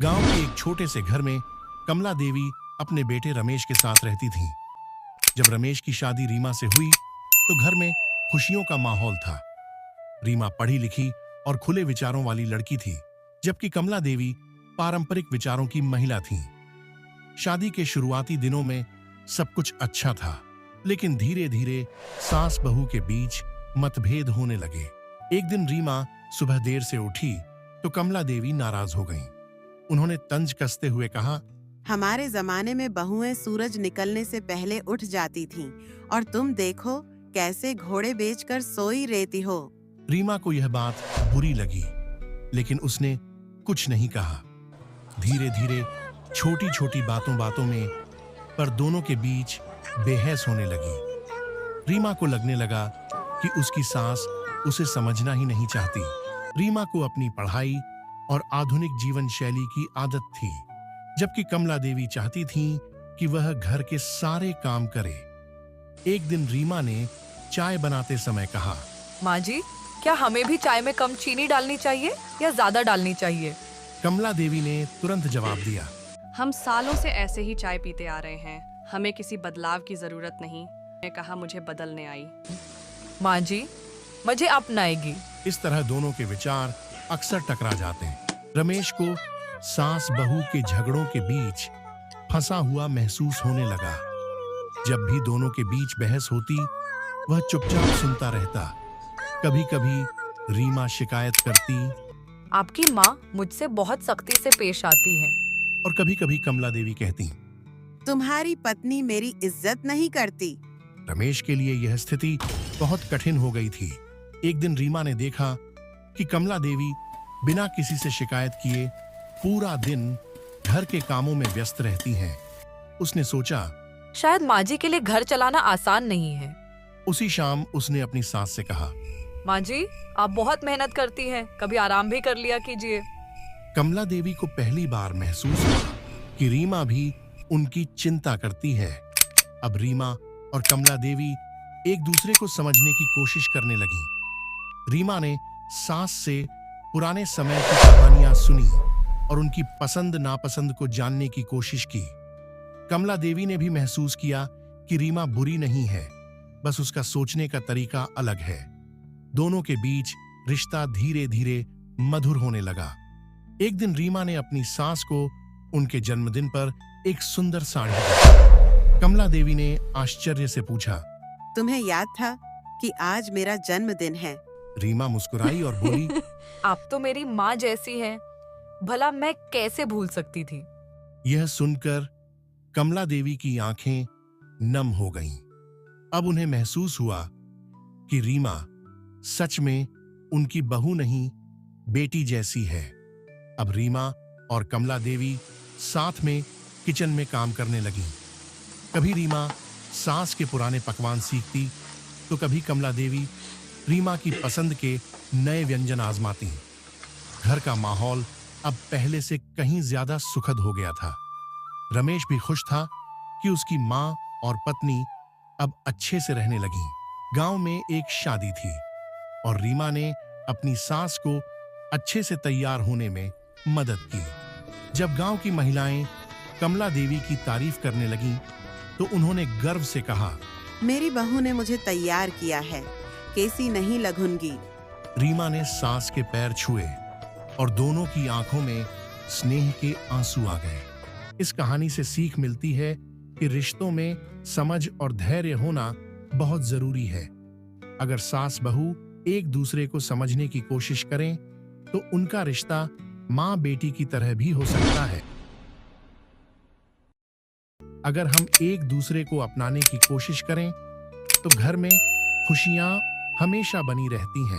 गांव के एक छोटे से घर में कमला देवी अपने बेटे रमेश के साथ रहती थीं। जब रमेश की शादी रीमा से हुई तो घर में खुशियों का माहौल था। रीमा पढ़ी लिखी और खुले विचारों वाली लड़की थी, जबकि कमला देवी पारंपरिक विचारों की महिला थीं। शादी के शुरुआती दिनों में सब कुछ अच्छा था, लेकिन धीरे धीरे सास बहू के बीच मतभेद होने लगे। एक दिन रीमा सुबह देर से उठी तो कमला देवी नाराज हो गईं। उन्होंने तंज कसते हुए कहा, हमारे जमाने में बहुएं सूरज निकलने से पहले उठ जाती थीं, और तुम देखो कैसे घोड़े बेचकर सोई रहती हो। रीमा को यह बात बुरी लगी, लेकिन उसने कुछ नहीं कहा। धीरे धीरे छोटी छोटी बातों में पर दोनों के बीच बेहस होने लगी। रीमा को लगने लगा कि उसकी सास उसे समझना ही नहीं चाहती। रीमा को अपनी पढ़ाई और आधुनिक जीवन शैली की आदत थी, जबकि कमला देवी चाहती थी कि वह घर के सारे काम करे। एक दिन रीमा ने चाय बनाते समय कहा, माँ जी, क्या हमें भी चाय में कम चीनी डालनी चाहिए या ज्यादा डालनी चाहिए? कमला देवी ने तुरंत जवाब दिया, हम सालों से ऐसे ही चाय पीते आ रहे हैं, हमें किसी बदलाव की जरूरत नहीं। मैंने कहा मुझे बदलने आई। माँ जी, मुझे अपनाएगी। इस तरह दोनों के विचार अक्सर टकरा जाते हैं। रमेश को सास बहू के झगड़ों के बीच फंसा हुआ महसूस होने लगा। जब भी दोनों के बीच बहस होती, वह चुपचाप सुनता रहता। कभी कभी रीमा शिकायत करती, आपकी माँ मुझसे बहुत सख्ती से पेश आती है। और कभी कभी कमला देवी कहती, तुम्हारी पत्नी मेरी इज्जत नहीं करती। रमेश के लिए यह स्थिति बहुत कठिन हो गई थी। एक दिन रीमा ने देखा कि कमला देवी बिना किसी से शिकायत किए पूरा दिन घर के कामों में व्यस्त रहती हैं। उसने सोचा, शायद माँ जी के लिए घर चलाना आसान नहीं है। उसी शाम उसने अपनी सास से कहा, माँ जी, आप बहुत मेहनत करती हैं, कभी आराम भी कर लिया कीजिए। कमला देवी को पहली बार महसूस हुआ कि रीमा भी उनकी चिंता करती है। अब रीमा और कमला देवी एक दूसरे को समझने की कोशिश करने लगी। रीमा ने सास से पुराने समय की कहानियां सुनी और उनकी पसंद नापसंद को जानने की कोशिश की। कमला देवी ने भी महसूस किया कि रीमा बुरी नहीं है, बस उसका सोचने का तरीका अलग है। दोनों के बीच रिश्ता धीरे धीरे मधुर होने लगा। एक दिन रीमा ने अपनी सास को उनके जन्मदिन पर एक सुंदर साड़ी दी। कमला देवी ने आश्चर्य से पूछा, तुम्हें याद था कि आज मेरा जन्मदिन है? रीमा मुस्कुराई और बोली, आप तो मेरी माँ जैसी हैं, भला मैं कैसे भूल सकती थी। यह सुनकर कमला देवी की आंखें नम हो गईं। अब उन्हें महसूस हुआ कि रीमा सच में उनकी बहू नहीं, बेटी जैसी है। अब रीमा और कमला देवी साथ में किचन में काम करने लगीं। कभी रीमा सास के पुराने पकवान सीखती तो कभी कमला देवी रीमा की पसंद के नए व्यंजन आजमाती। घर का माहौल अब पहले से कहीं ज्यादा सुखद हो गया था। रमेश भी खुश था कि उसकी माँ और पत्नी अब अच्छे से रहने लगीं। गांव में एक शादी थी और रीमा ने अपनी सास को अच्छे से तैयार होने में मदद की। जब गांव की महिलाएं कमला देवी की तारीफ करने लगीं, तो उन्होंने गर्व से कहा, मेरी बहू ने मुझे तैयार किया है, कैसी नहीं लगूंगी। रीमा ने सास के पैर छुए और दोनों की आंखों में स्नेह के आंसू आ गए। इस कहानी से सीख मिलती है कि रिश्तों में समझ और धैर्य होना बहुत जरूरी है। अगर सास बहू एक दूसरे को समझने की कोशिश करें तो उनका रिश्ता माँ बेटी की तरह भी हो सकता है। अगर हम एक दूसरे को अपनाने की कोशिश करें तो घर में खुशियां हमेशा बनी रहती हैं।